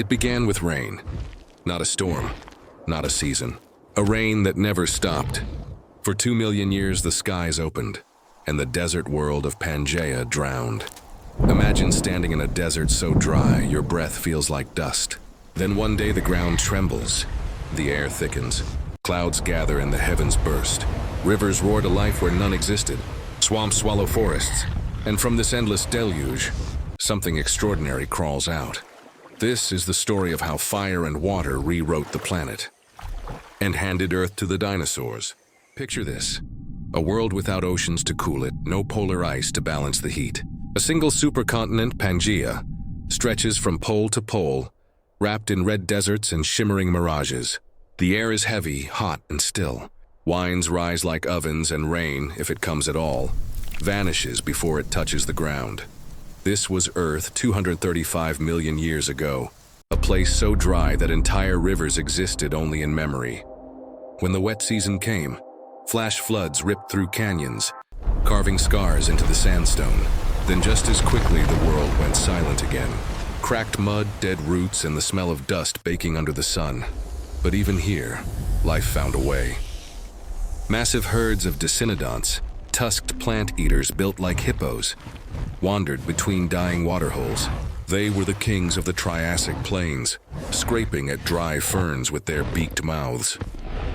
It began with rain. Not a storm, not a season. A rain that never stopped. For 2 million years, the skies opened, and the desert world of Pangaea drowned. Imagine standing in a desert so dry, your breath feels like dust. Then one day the ground trembles, the air thickens, clouds gather and the heavens burst. Rivers roar to life where none existed, swamps swallow forests, and from this endless deluge, something extraordinary crawls out. This is the story of how fire and water rewrote the planet and handed Earth to the dinosaurs. Picture this: a world without oceans to cool it, no polar ice to balance the heat. A single supercontinent, Pangaea, stretches from pole to pole, wrapped in red deserts and shimmering mirages. The air is heavy, hot, and still. Winds rise like ovens, and rain, if it comes at all, vanishes before it touches the ground. This was Earth 235 million years ago, a place so dry that entire rivers existed only in memory. When the wet season came, flash floods ripped through canyons, carving scars into the sandstone. Then just as quickly the world went silent again. Cracked mud, dead roots, and the smell of dust baking under the sun. But even here, life found a way. Massive herds of dicynodonts, tusked plant eaters built like hippos, wandered between dying waterholes. They were the kings of the Triassic plains, scraping at dry ferns with their beaked mouths.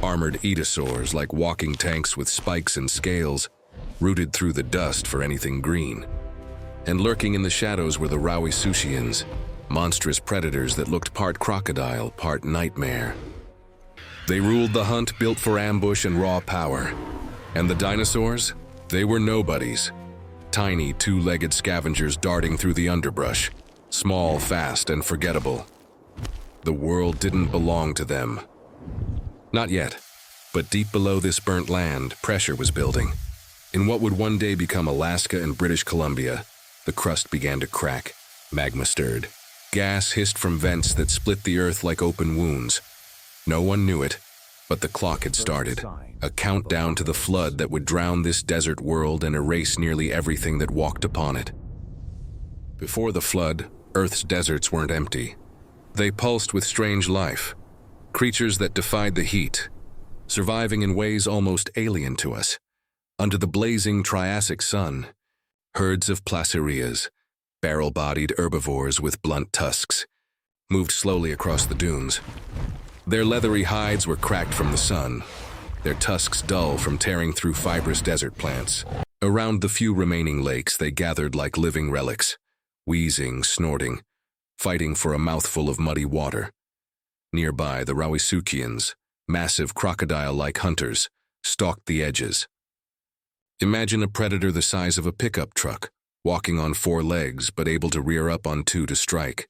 Armored dinosaurs like walking tanks with spikes and scales, rooted through the dust for anything green. And lurking in the shadows were the rauisuchians, monstrous predators that looked part crocodile, part nightmare. They ruled the hunt, built for ambush and raw power. And the dinosaurs? They were nobodies. Tiny, two-legged scavengers darting through the underbrush. Small, fast, and forgettable. The world didn't belong to them. Not yet, but deep below this burnt land, pressure was building. In what would one day become Alaska and British Columbia, the crust began to crack. Magma stirred. Gas hissed from vents that split the earth like open wounds. No one knew it, but the clock had started. A countdown to the flood that would drown this desert world and erase nearly everything that walked upon it. Before the flood, Earth's deserts weren't empty. They pulsed with strange life. Creatures that defied the heat, surviving in ways almost alien to us. Under the blazing Triassic sun, herds of placerias, barrel-bodied herbivores with blunt tusks, moved slowly across the dunes. Their leathery hides were cracked from the sun, their tusks dull from tearing through fibrous desert plants. Around the few remaining lakes, they gathered like living relics, wheezing, snorting, fighting for a mouthful of muddy water. Nearby, the rauisuchians, massive crocodile-like hunters, stalked the edges. Imagine a predator the size of a pickup truck, walking on 4 legs but able to rear up on 2 to strike.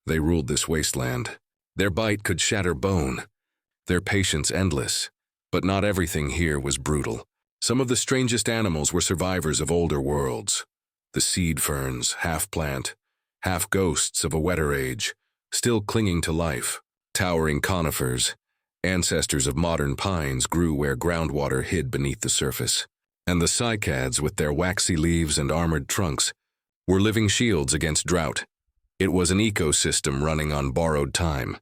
They ruled this wasteland. Their bite could shatter bone, their patience endless, but not everything here was brutal. Some of the strangest animals were survivors of older worlds. The seed ferns, half plant, half ghosts of a wetter age, still clinging to life. Towering conifers, ancestors of modern pines, grew where groundwater hid beneath the surface. And the cycads, with their waxy leaves and armored trunks, were living shields against drought. It was an ecosystem running on borrowed time.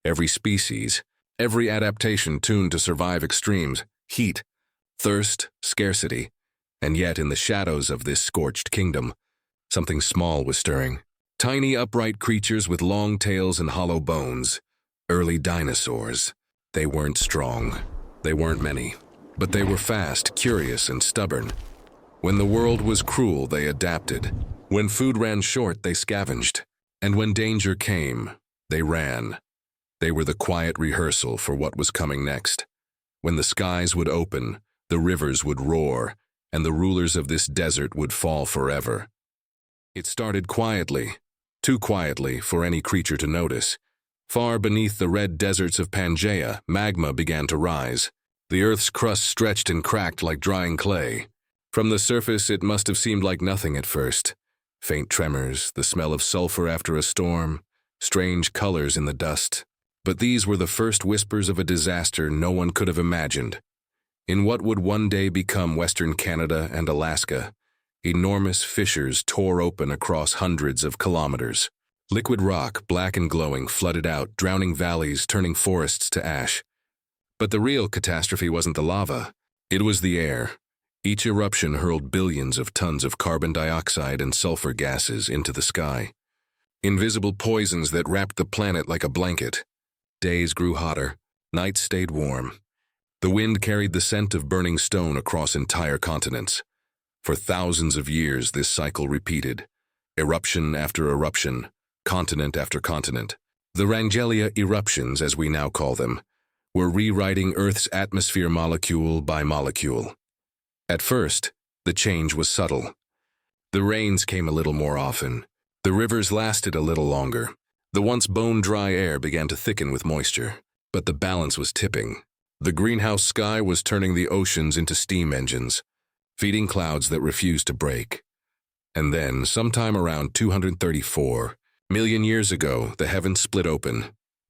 Every species, every adaptation tuned to survive extremes, heat, thirst, scarcity. And yet in the shadows of this scorched kingdom, something small was stirring. Tiny upright creatures with long tails and hollow bones. Early dinosaurs. They weren't strong. They weren't many. But they were fast, curious, and stubborn. When the world was cruel, they adapted. When food ran short, they scavenged. And when danger came, they ran. They were the quiet rehearsal for what was coming next. When the skies would open, the rivers would roar, and the rulers of this desert would fall forever. It started quietly, too quietly for any creature to notice. Far beneath the red deserts of Pangaea, magma began to rise. The Earth's crust stretched and cracked like drying clay. From the surface, it must have seemed like nothing at first. Faint tremors, the smell of sulfur after a storm, strange colors in the dust. But these were the first whispers of a disaster no one could have imagined. In what would one day become Western Canada and Alaska, enormous fissures tore open across hundreds of kilometers. Liquid rock, black and glowing, flooded out, drowning valleys, turning forests to ash. But the real catastrophe wasn't the lava. It was the air. Each eruption hurled billions of tons of carbon dioxide and sulfur gases into the sky. Invisible poisons that wrapped the planet like a blanket. Days grew hotter, nights stayed warm. The wind carried the scent of burning stone across entire continents. For thousands of years, this cycle repeated. Eruption after eruption, continent after continent. The Rangelia eruptions, as we now call them, were rewriting Earth's atmosphere molecule by molecule. At first, the change was subtle. The rains came a little more often. The rivers lasted a little longer. The once bone-dry air began to thicken with moisture. But the balance was tipping. The greenhouse sky was turning the oceans into steam engines, feeding clouds that refused to break. And then, sometime around 234 million years ago, the heavens split open.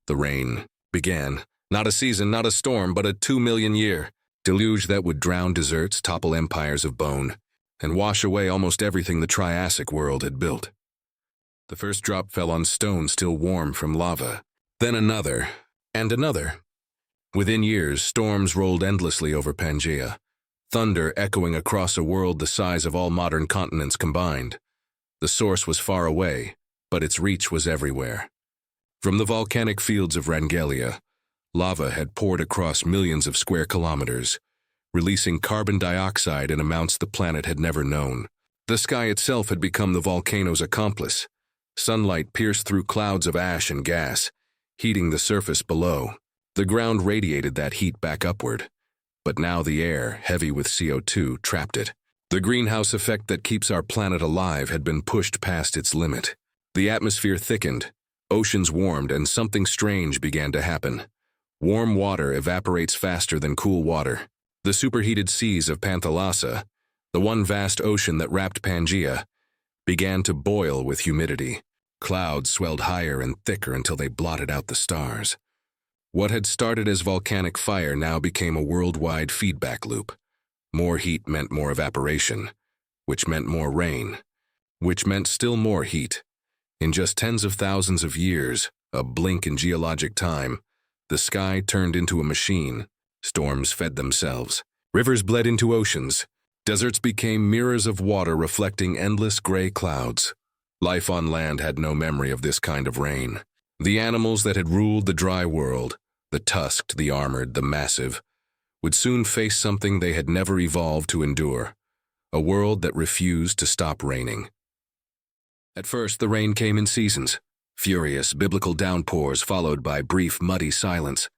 The rain began. Not a season, not a storm, but a 2 million-year deluge that would drown deserts, topple empires of bone, and wash away almost everything the Triassic world had built. The first drop fell on stone still warm from lava. Then another, and another. Within years, storms rolled endlessly over Pangaea, thunder echoing across a world the size of all modern continents combined. The source was far away, but its reach was everywhere. From the volcanic fields of Rangelia, lava had poured across millions of square kilometers, releasing carbon dioxide in amounts the planet had never known. The sky itself had become the volcano's accomplice. Sunlight pierced through clouds of ash and gas, heating the surface below. The ground radiated that heat back upward, but now the air, heavy with CO2, trapped it. The greenhouse effect that keeps our planet alive had been pushed past its limit. The atmosphere thickened, oceans warmed, and something strange began to happen. Warm water evaporates faster than cool water. The superheated seas of Panthalassa, the one vast ocean that wrapped Pangaea, began to boil with humidity. Clouds swelled higher and thicker until they blotted out the stars. What had started as volcanic fire now became a worldwide feedback loop. More heat meant more evaporation, which meant more rain, which meant still more heat. In just tens of thousands of years, a blink in geologic time, the sky turned into a machine. Storms fed themselves. Rivers bled into oceans. Deserts became mirrors of water reflecting endless gray clouds. Life on land had no memory of this kind of rain. The animals that had ruled the dry world, the tusked, the armored, the massive, would soon face something they had never evolved to endure, a world that refused to stop raining. At first, the rain came in seasons, furious, biblical downpours followed by brief, muddy silence.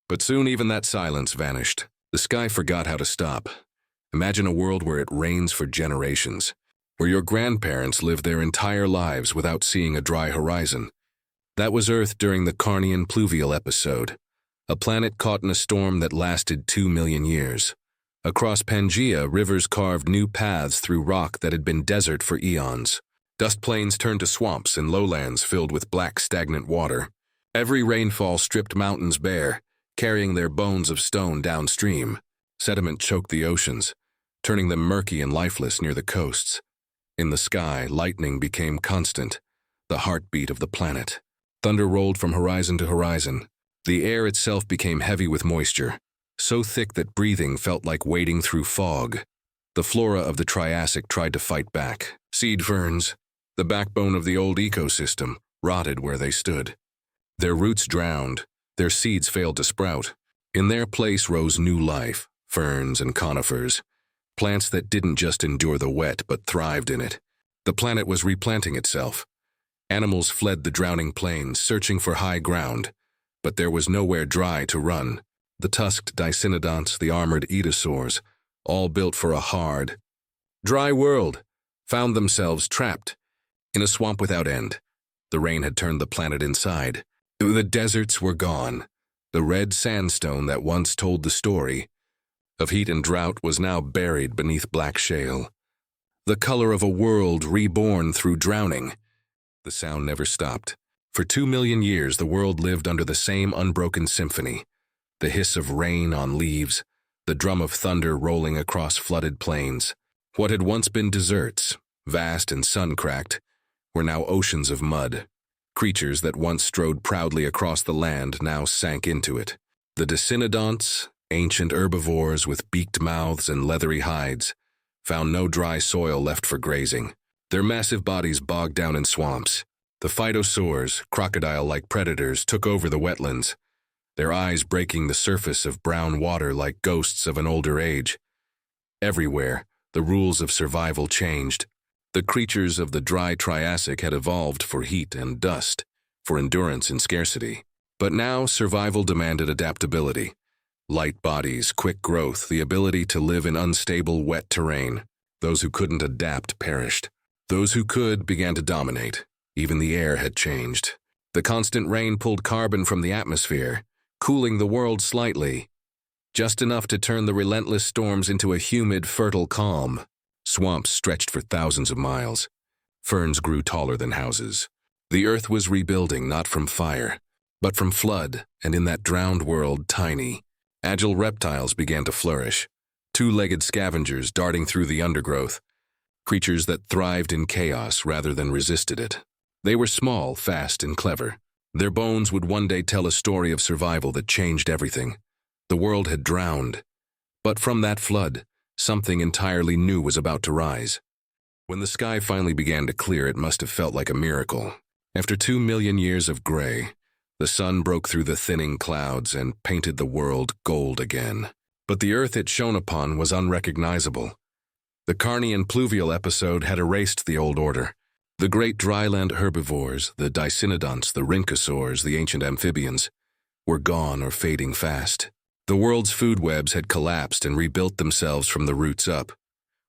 But soon even that silence vanished. The sky forgot how to stop. Imagine a world where it rains for generations, where your grandparents lived their entire lives without seeing a dry horizon. That was Earth during the Carnian pluvial episode, a planet caught in a storm that lasted 2 million years. Across Pangaea, rivers carved new paths through rock that had been desert for eons. Dust plains turned to swamps and lowlands filled with black, stagnant water. Every rainfall stripped mountains bare, carrying their bones of stone downstream. Sediment choked the oceans, turning them murky and lifeless near the coasts. In the sky, lightning became constant, the heartbeat of the planet. Thunder rolled from horizon to horizon. The air itself became heavy with moisture, so thick that breathing felt like wading through fog. The flora of the Triassic tried to fight back. Seed ferns, the backbone of the old ecosystem, rotted where they stood. Their roots drowned, their seeds failed to sprout. In their place rose new life, ferns and conifers, plants that didn't just endure the wet but thrived in it. The planet was replanting itself. Animals fled the drowning plains, searching for high ground, but there was nowhere dry to run. The tusked dicynodonts, the armored Dinosaurs, all built for a hard, dry world, found themselves trapped in a swamp without end. The rain had turned the planet inside. The deserts were gone. The red sandstone that once told the story of heat and drought was now buried beneath black shale. The color of a world reborn through drowning. The sound never stopped. For 2 million years, the world lived under the same unbroken symphony. The hiss of rain on leaves, the drum of thunder rolling across flooded plains. What had once been deserts, vast and sun-cracked, were now oceans of mud. Creatures that once strode proudly across the land now sank into it. The Dinosaurs, ancient herbivores with beaked mouths and leathery hides, found no dry soil left for grazing. Their massive bodies bogged down in swamps. The phytosaurs, crocodile-like predators, took over the wetlands, their eyes breaking the surface of brown water like ghosts of an older age. Everywhere, the rules of survival changed. The creatures of the dry Triassic had evolved for heat and dust, for endurance and scarcity. But now survival demanded adaptability. Light bodies, quick growth, the ability to live in unstable, wet terrain. Those who couldn't adapt perished. Those who could began to dominate. Even the air had changed. The constant rain pulled carbon from the atmosphere, cooling the world slightly, just enough to turn the relentless storms into a humid, fertile calm. Swamps stretched for thousands of miles. Ferns grew taller than houses. The earth was rebuilding not from fire, but from flood, and in that drowned world, tiny, agile reptiles began to flourish. Two-legged scavengers darting through the undergrowth, creatures that thrived in chaos rather than resisted it. They were small, fast, and clever. Their bones would one day tell a story of survival that changed everything. The world had drowned, but from that flood, something entirely new was about to rise. When the sky finally began to clear, it must have felt like a miracle. After 2 million years of gray, the sun broke through the thinning clouds and painted the world gold again. But the earth it shone upon was unrecognizable. The Carnian pluvial episode had erased the old order. The great dryland herbivores, the Dinosaurs, the rhinchosaurs, the ancient amphibians, were gone or fading fast. The world's food webs had collapsed and rebuilt themselves from the roots up.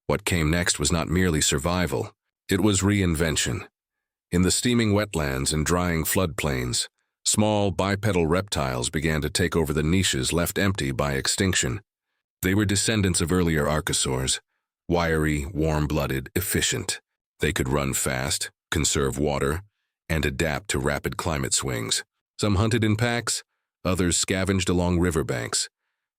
What came next was not merely survival, it was reinvention. In the steaming wetlands and drying floodplains, small bipedal reptiles began to take over the niches left empty by extinction. They were descendants of earlier archosaurs, wiry, warm-blooded, efficient. They could run fast, conserve water, and adapt to rapid climate swings. Some hunted in packs, others scavenged along riverbanks.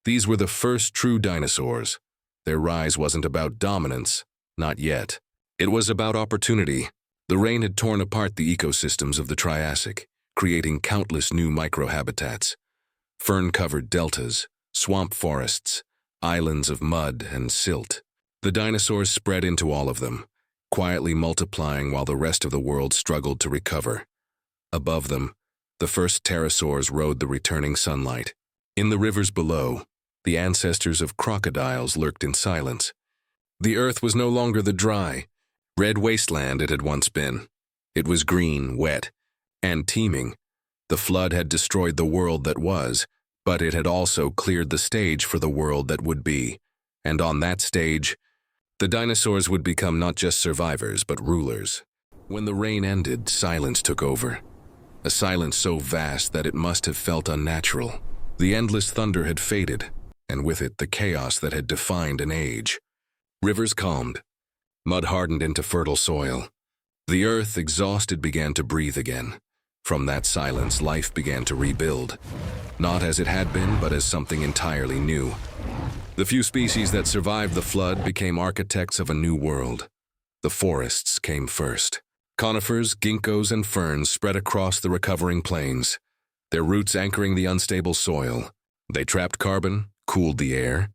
These were the first true dinosaurs. Their rise wasn't about dominance, not yet. It was about opportunity. The rain had torn apart the ecosystems of the Triassic, creating countless new microhabitats. Fern-covered deltas, swamp forests, islands of mud and silt. The dinosaurs spread into all of them, quietly multiplying while the rest of the world struggled to recover. Above them, the first pterosaurs rode the returning sunlight. In the rivers below, the ancestors of crocodiles lurked in silence. The earth was no longer the dry, red wasteland it had once been. It was green, wet, and teeming. The flood had destroyed the world that was, but it had also cleared the stage for the world that would be. And on that stage, the dinosaurs would become not just survivors, but rulers. When the rain ended, silence took over. A silence so vast that it must have felt unnatural. The endless thunder had faded, and with it the chaos that had defined an age. Rivers calmed. Mud hardened into fertile soil. The earth, exhausted, began to breathe again. From that silence, life began to rebuild. Not as it had been, but as something entirely new. The few species that survived the flood became architects of a new world. The forests came first. Conifers, ginkgos, and ferns spread across the recovering plains, their roots anchoring the unstable soil. They trapped carbon, cooled the air,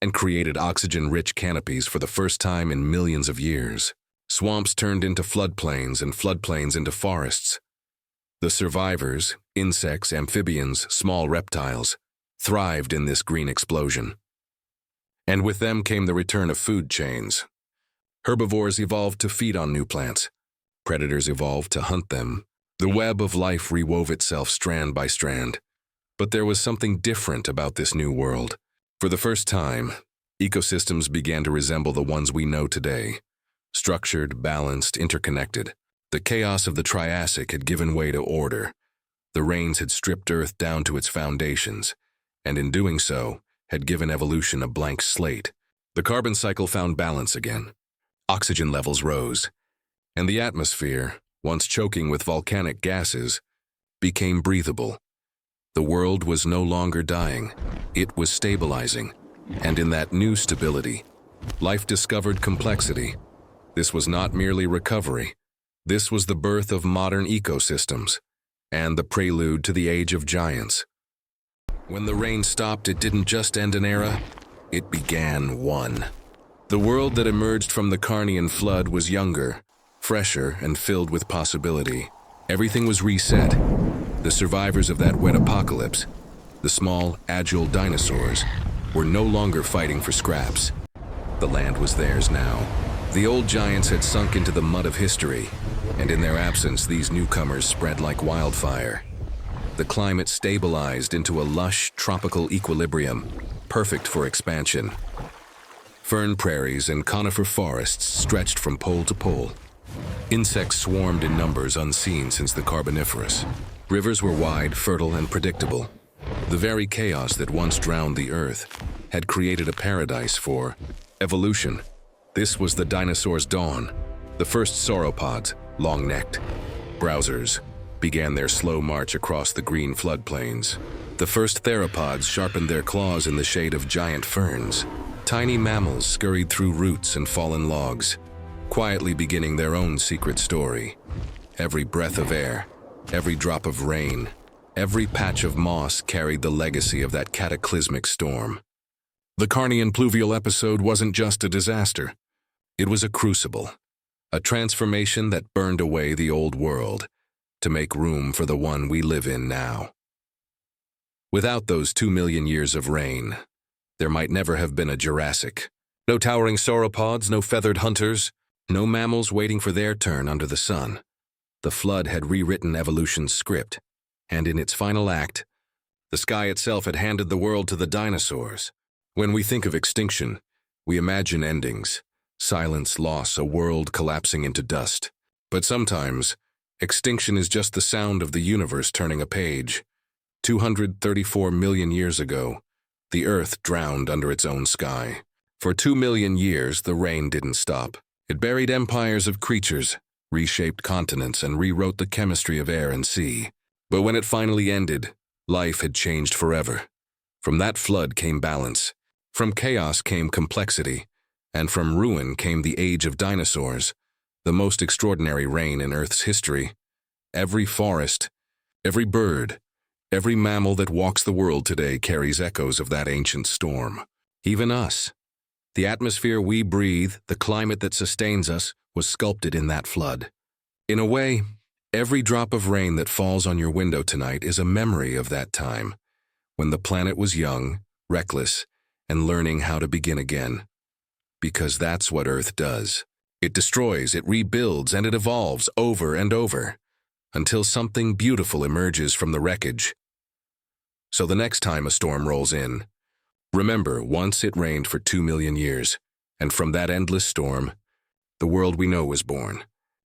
and created oxygen-rich canopies for the first time in millions of years. Swamps turned into floodplains and floodplains into forests. The survivors, insects, amphibians, small reptiles, thrived in this green explosion. And with them came the return of food chains. Herbivores evolved to feed on new plants. Predators evolved to hunt them. The web of life rewove itself strand by strand. But there was something different about this new world. For the first time, ecosystems began to resemble the ones we know today. Structured, balanced, interconnected. The chaos of the Triassic had given way to order. The rains had stripped Earth down to its foundations, and in doing so, had given evolution a blank slate. The carbon cycle found balance again. Oxygen levels rose, and the atmosphere, once choking with volcanic gases, became breathable. The world was no longer dying, it was stabilizing, and in that new stability, life discovered complexity. This was not merely recovery, This was the birth of modern ecosystems and the prelude to the age of giants. When the rain stopped, it didn't just end an era, it began one. The world that emerged from the Carnian flood was younger, fresher, and filled with possibility. Everything was reset. The survivors of that wet apocalypse, the small, agile dinosaurs, were no longer fighting for scraps. The land was theirs now. The old giants had sunk into the mud of history, and in their absence, these newcomers spread like wildfire. The climate stabilized into a lush, tropical equilibrium, perfect for expansion. Fern prairies and conifer forests stretched from pole to pole. Insects swarmed in numbers unseen since the Carboniferous. Rivers were wide, fertile, and predictable. The very chaos that once drowned the earth had created a paradise for evolution. This was the dinosaurs' dawn. The first sauropods, long-necked browsers, began their slow march across the green floodplains. The first theropods sharpened their claws in the shade of giant ferns. Tiny mammals scurried through roots and fallen logs, quietly beginning their own secret story. Every breath of air, every drop of rain, every patch of moss carried the legacy of that cataclysmic storm. The Carnian pluvial episode wasn't just a disaster. It was a crucible, a transformation that burned away the old world to make room for the one we live in now. Without those 2 million years of rain, there might never have been a Jurassic. No towering sauropods, no feathered hunters, no mammals waiting for their turn under the sun. The flood had rewritten evolution's script, and in its final act, the sky itself had handed the world to the dinosaurs. When we think of extinction, we imagine endings, silence, loss, a world collapsing into dust. But sometimes, extinction is just the sound of the universe turning a page. 234 million years ago, the Earth drowned under its own sky. For 2 million years, the rain didn't stop. It buried empires of creatures, reshaped continents, and rewrote the chemistry of air and sea. But when it finally ended, life had changed forever. From that flood came balance. From chaos came complexity. And from ruin came the age of dinosaurs, the most extraordinary reign in Earth's history. Every forest, every bird, every mammal that walks the world today carries echoes of that ancient storm. Even us. The atmosphere we breathe, the climate that sustains us, was sculpted in that flood. In a way, every drop of rain that falls on your window tonight is a memory of that time, when the planet was young, reckless, and learning how to begin again. Because that's what Earth does. It destroys, it rebuilds, and it evolves over and over, until something beautiful emerges from the wreckage. So the next time a storm rolls in, remember, once it rained for 2 million years, and from that endless storm, the world we know was born.